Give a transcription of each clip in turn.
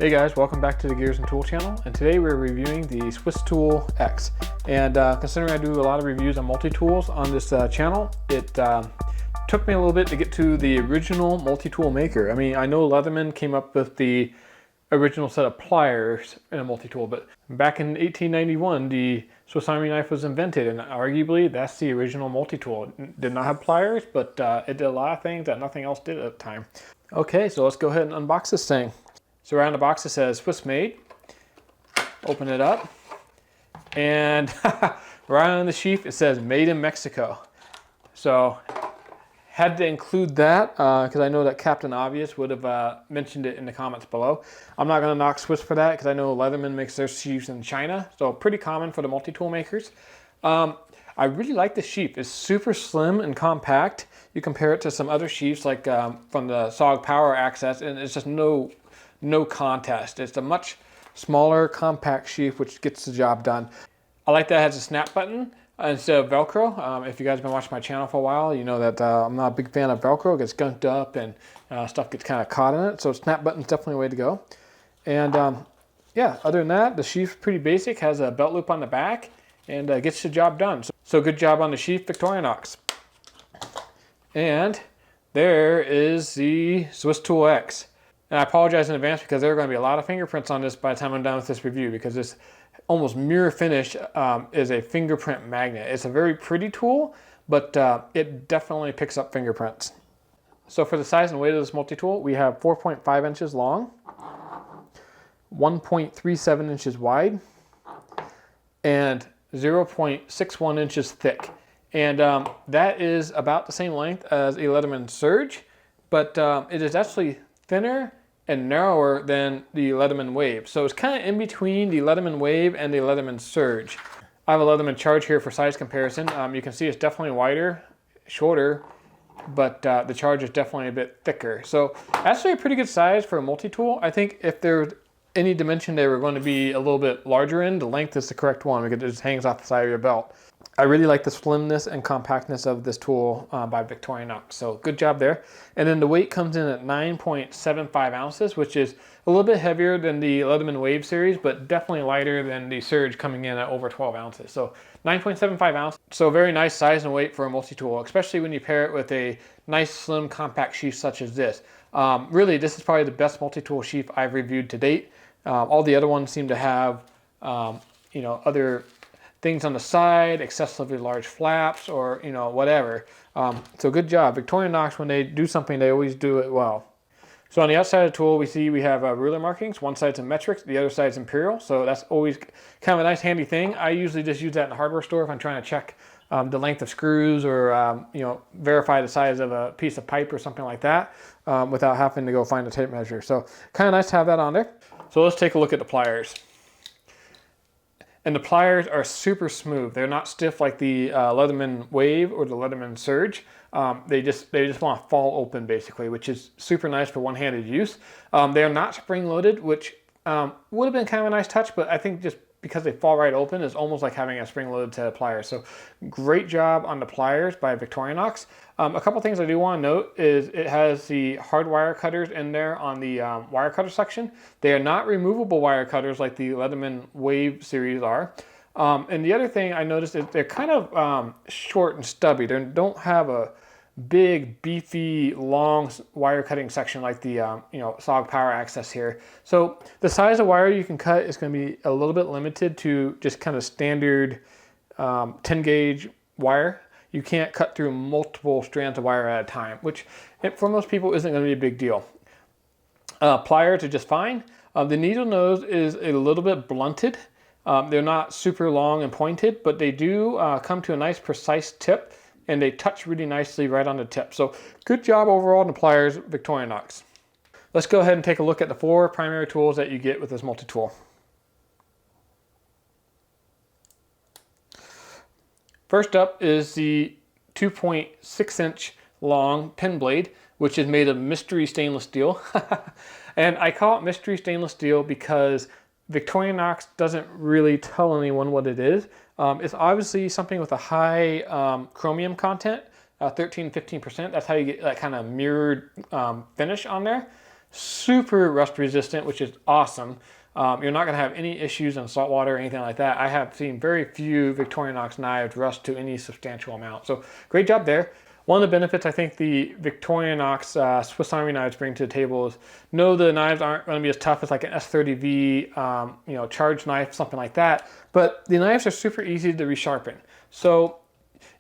Hey guys, welcome back to the Gears and Tool channel, and today we're reviewing the SwissTool X. And considering I do a lot of reviews on multi-tools on this channel, it took me a little bit to get to the original multi-tool maker. I mean, I know Leatherman came up with the original set of pliers in a multi-tool, but back in 1891 the Swiss Army knife was invented, and arguably that's the original multi-tool. It did not have pliers, but it did a lot of things that nothing else did at the time. Okay, so let's go ahead and unbox this thing. So around the box it says Swiss made. Open it up, and right on the sheath it says made in Mexico. So had to include that because I know that Captain Obvious would have mentioned it in the comments below. I'm not going to knock Swiss for that because I know Leatherman makes their sheaths in China, so pretty common for the multi-tool makers. I really like the sheath. It's super slim and compact. You compare it to some other sheaths like from the SOG Power Access, and it's just no contest. It's a much smaller, compact sheath, which gets the job done. I like that it has a snap button instead of Velcro. If you guys have been watching my channel for a while, you know that I'm not a big fan of Velcro. It gets gunked up and stuff gets kind of caught in it. So snap button's definitely a way to go. And yeah, other than that, the sheath's pretty basic. Has a belt loop on the back and gets the job done. So good job on the sheath, Victorinox. And there is the SwissTool X. And I apologize in advance because there are going to be a lot of fingerprints on this by the time I'm done with this review, because this almost mirror finish is a fingerprint magnet. It's a very pretty tool, but it definitely picks up fingerprints. So for the size and weight of this multi-tool, we have 4.5 inches long, 1.37 inches wide, and 0.61 inches thick. And that is about the same length as a Leatherman Surge, but it is actually thinner and narrower than the Leatherman Wave. So it's kind of in between the Leatherman Wave and the Leatherman Surge. I have a Leatherman Charge here for size comparison. You can see it's definitely wider, shorter, but the Charge is definitely a bit thicker. So actually a pretty good size for a multi-tool. I think if there's any dimension they were going to be a little bit larger in, the length is the correct one because it just hangs off the side of your belt. I really like the slimness and compactness of this tool by Victorinox, so good job there. And then the weight comes in at 9.75 ounces, which is a little bit heavier than the Leatherman Wave series, but definitely lighter than the Surge coming in at over 12 ounces. So 9.75 ounces, so very nice size and weight for a multi-tool, especially when you pair it with a nice slim compact sheath such as this. Really, this is probably the best multi-tool sheath I've reviewed to date. All the other ones seem to have, other things on the side, excessively large flaps, or whatever. So good job. Victorinox, when they do something, they always do it well. So on the outside of the tool, we have ruler markings. One side's in metric, the other side's imperial. So that's always kind of a nice handy thing. I usually just use that in the hardware store if I'm trying to check the length of screws, or verify the size of a piece of pipe or something like that, without having to go find a tape measure. So kind of nice to have that on there. So let's take a look at the pliers. And the pliers are super smooth. They're not stiff like the Leatherman Wave or the Leatherman Surge. They just want to fall open basically, which is super nice for one-handed use. They are not spring-loaded, which would have been kind of a nice touch, but I think just because they fall right open is almost like having a spring-loaded set of pliers. So great job on the pliers by Victorinox. A couple things I do want to note is it has the hard wire cutters in there on the wire cutter section. They are not removable wire cutters like the Leatherman Wave series are. And the other thing I noticed is they're kind of short and stubby. They don't have a big, beefy, long wire cutting section like the SOG Power Access here. So the size of wire you can cut is going to be a little bit limited to just kind of standard 10 gauge wire. You can't cut through multiple strands of wire at a time, which for most people isn't going to be a big deal. Pliers are just fine. The needle nose is a little bit blunted. They're not super long and pointed, but they do come to a nice precise tip, and they touch really nicely right on the tip. So good job overall on the pliers, Victorinox. Let's go ahead and take a look at the 4 primary tools that you get with this multi-tool. First up is the 2.6 inch long pen blade, which is made of mystery stainless steel. And I call it mystery stainless steel because Victorinox doesn't really tell anyone what it is. It's obviously something with a high chromium content, 13-15%. That's how you get that kind of mirrored finish on there. super rust resistant, which is awesome. You're not going to have any issues in salt water or anything like that. I have seen very few Victorinox knives rust to any substantial amount. So great job there. One of the benefits I think the Victorinox Swiss Army knives bring to the table is, no, the knives aren't going to be as tough as like an S30V, you know, charge knife, something like that. But the knives are super easy to resharpen. So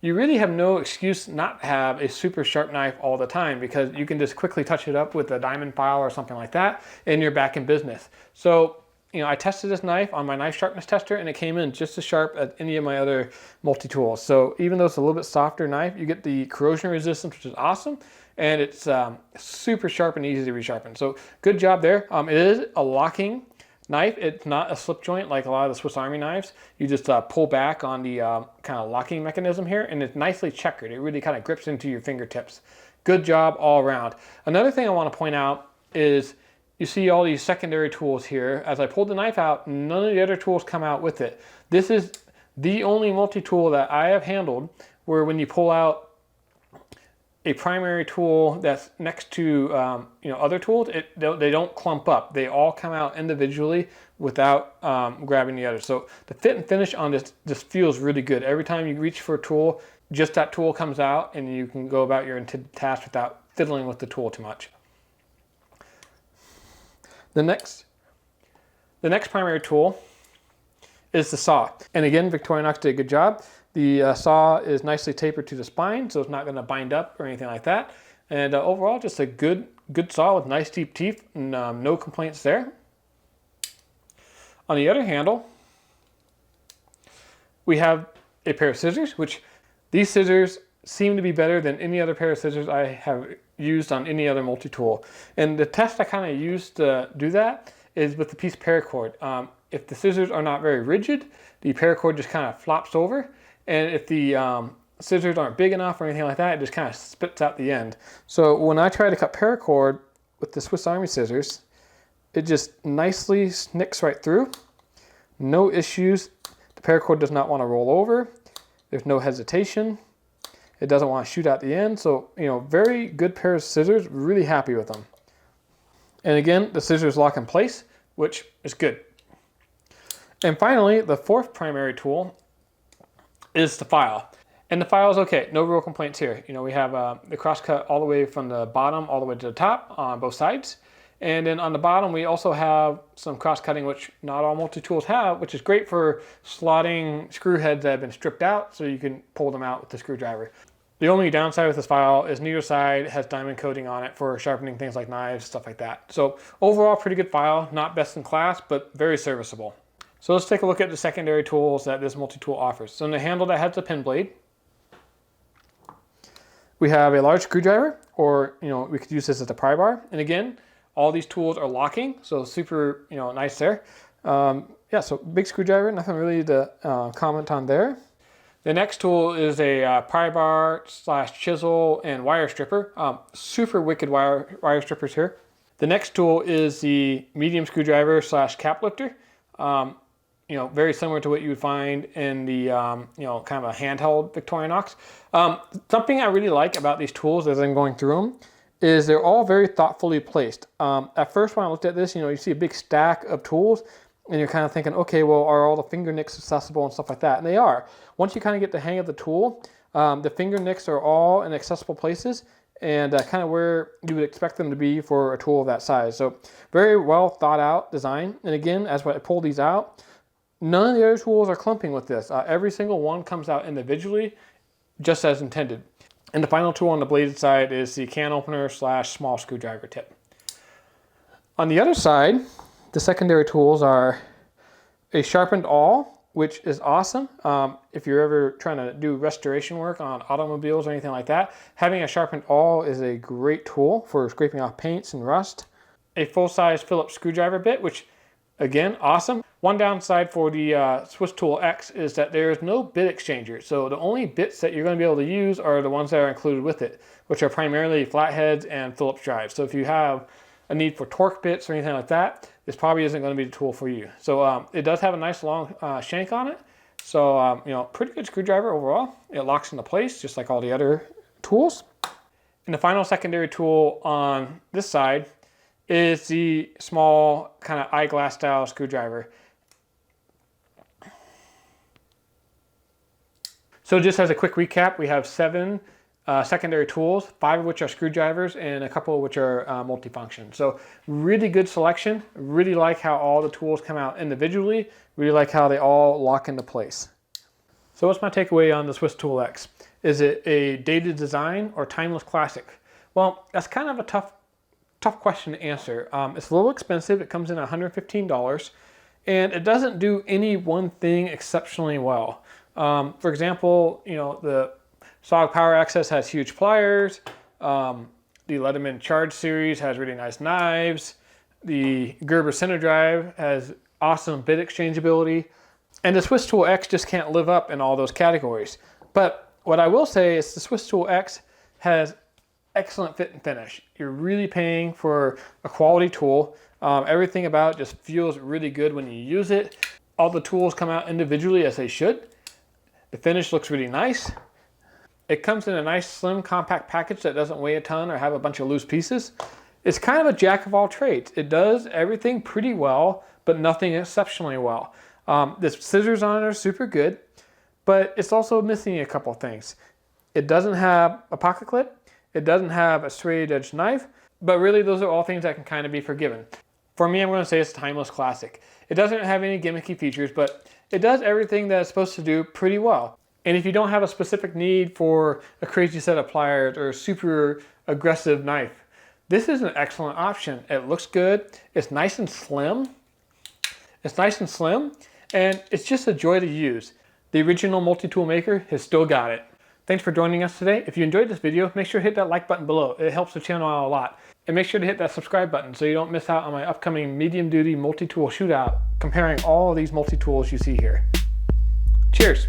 you really have no excuse not to have a super sharp knife all the time, because you can just quickly touch it up with a diamond file or something like that, and you're back in business. So, you know, I tested this knife on my knife sharpness tester, and it came in just as sharp as any of my other multi-tools. So even though it's a little bit softer knife, you get the corrosion resistance, which is awesome, and it's super sharp and easy to resharpen. So good job there. It is a locking knife. It's not a slip joint like a lot of the Swiss Army knives. You just pull back on the kind of locking mechanism here, and it's nicely checkered. It really kind of grips into your fingertips. Good job all around. Another thing I want to point out is, you see all these secondary tools here. As I pulled the knife out, none of the other tools come out with it. This is the only multi-tool that I have handled where when you pull out a primary tool that's next to you know, other tools, they don't clump up. They all come out individually without grabbing the other. So the fit and finish on this just feels really good. Every time you reach for a tool, just that tool comes out, and you can go about your intended task without fiddling with the tool too much. The next primary tool is the saw. And again, Victorinox did a good job. The saw is nicely tapered to the spine, so it's not going to bind up or anything like that. And overall, just a good saw with nice deep teeth, and no complaints there. On the other handle, we have a pair of scissors, which these scissors seem to be better than any other pair of scissors I have used on any other multi-tool. And the test I kind of used to do that is with the piece paracord. If the scissors are not very rigid, the paracord just kind of flops over. And if the scissors aren't big enough or anything like that, it just kind of spits out the end. So when I try to cut paracord with the Swiss Army scissors, it just nicely snicks right through. No issues. The paracord does not want to roll over. There's no hesitation. It doesn't want to shoot out the end. So, you know, very good pair of scissors, really happy with them. And again, the scissors lock in place, which is good. And finally, the fourth primary tool is the file. And the file is okay, no real complaints here. You know, we have the cross cut all the way from the bottom all the way to the top on both sides. And then on the bottom, we also have some cross cutting, which not all multi-tools have, which is great for slotting screw heads that have been stripped out, so you can pull them out with the screwdriver. The only downside with this file is neither side has diamond coating on it for sharpening things like knives, stuff like that. So overall, pretty good file, not best in class, but very serviceable. So let's take a look at the secondary tools that this multi-tool offers. So in the handle that has the pin blade, we have a large screwdriver, or, you know, we could use this as a pry bar. And again, all these tools are locking, so super, you know, nice there. Yeah, so big screwdriver, nothing really to comment on there. The next tool is a pry bar / chisel and wire stripper. Super wicked wire strippers here. The next tool is the medium screwdriver / cap lifter. You know, very similar to what you would find in the, you know, kind of a handheld Victorinox. Something I really like about these tools as I'm going through them is they're all very thoughtfully placed. At first when I looked at this, you know, you see a big stack of tools and you're kind of thinking, okay, well, are all the finger nicks accessible and stuff like that? And they are. Once you kind of get the hang of the tool, the finger nicks are all in accessible places and kind of where you would expect them to be for a tool of that size. So very well thought out design. And again, as I pull these out, none of the other tools are clumping with this. Every single one comes out individually, just as intended. And the final tool on the bladed side is the can opener / small screwdriver tip. On the other side, the secondary tools are a sharpened awl, which is awesome. If you're ever trying to do restoration work on automobiles or anything like that, having a sharpened awl is a great tool for scraping off paints and rust. A full-size Phillips screwdriver bit, which again, awesome. One downside for the SwissTool X is that there is no bit exchanger. So the only bits that you're going to be able to use are the ones that are included with it, which are primarily flatheads and Phillips drives. So if you have a need for torque bits or anything like that, this probably isn't going to be the tool for you. So it does have a nice long shank on it. So, you know, pretty good screwdriver overall. It locks into place just like all the other tools. And the final secondary tool on this side is the small kind of eyeglass style screwdriver. So just as a quick recap, we have 7 secondary tools, 5 of which are screwdrivers and a couple of which are multifunction. So really good selection. Really like how all the tools come out individually. Really like how they all lock into place. So what's my takeaway on the SwissTool X? Is it a dated design or timeless classic? Well, that's kind of a tough question to answer. It's a little expensive. It comes in at $115, and it doesn't do any one thing exceptionally well. For example, you know, the SOG Power Access has huge pliers. The Leatherman Charge series has really nice knives. The Gerber Center Drive has awesome bit exchangeability. And the SwissTool X just can't live up in all those categories. But what I will say is the SwissTool X has excellent fit and finish. You're really paying for a quality tool. Everything about it just feels really good when you use it. All the tools come out individually as they should. The finish looks really nice. It comes in a nice slim compact package that doesn't weigh a ton or have a bunch of loose pieces. It's kind of a jack of all trades. It does everything pretty well, but nothing exceptionally well. The scissors on it are super good, but it's also missing a couple things. It doesn't have a pocket clip. It doesn't have a straight edge knife, but really those are all things that can kind of be forgiven. For me, I'm going to say it's a timeless classic. It doesn't have any gimmicky features, but it does everything that it's supposed to do pretty well. And if you don't have a specific need for a crazy set of pliers or a super aggressive knife, this is an excellent option. It looks good. It's nice and slim. And it's just a joy to use. The original multi-tool maker has still got it. Thanks for joining us today. If you enjoyed this video, make sure to hit that like button below. It helps the channel out a lot. And make sure to hit that subscribe button so you don't miss out on my upcoming medium-duty multi-tool shootout comparing all of these multi-tools you see here. Cheers!